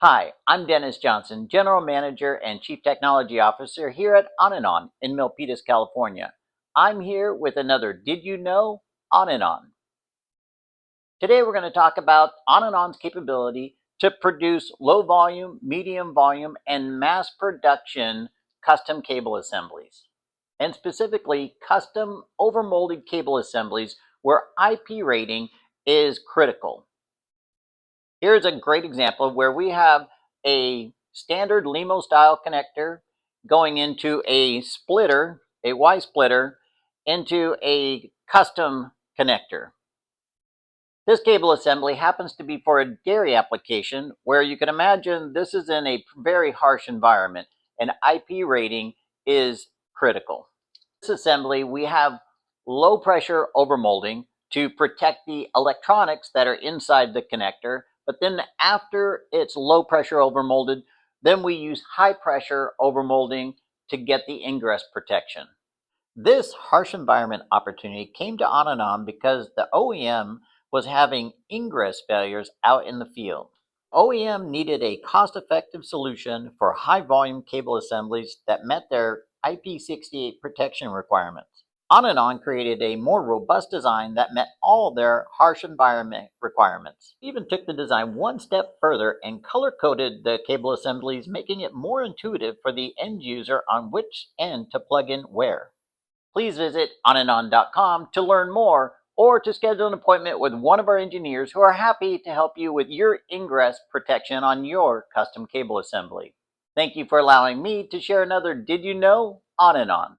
Hi, I'm Dennis Johnson, General Manager and Chief Technology Officer here at On and On in Milpitas, California. I'm here with another Did You Know On and On. Today we're going to talk about On and On's capability to produce low volume, medium volume, and mass production custom cable assemblies, and specifically custom overmolded cable assemblies where IP rating is critical. Here's a great example where we have a standard LEMO style connector going into a splitter, a Y splitter, into a custom connector. This cable assembly happens to be for a dairy application where you can imagine this is in a very harsh environment and IP rating is critical. This assembly, we have low pressure overmolding to protect the electronics that are inside the connector. But then after it's low pressure overmolded, then we use high pressure overmolding to get the ingress protection. This harsh environment opportunity came to On and On because the OEM was having ingress failures out in the field. OEM needed a cost-effective solution for high-volume cable assemblies that met their IP68 protection requirements. On and On created a more robust design that met all their harsh environment requirements. Even took the design one step further and color-coded the cable assemblies, making it more intuitive for the end user on which end to plug in where. Please visit onandoncom to learn more or to schedule an appointment with one of our engineers who are happy to help you with your ingress protection on your custom cable assembly. Thank you for allowing me to share another Did You Know On and On.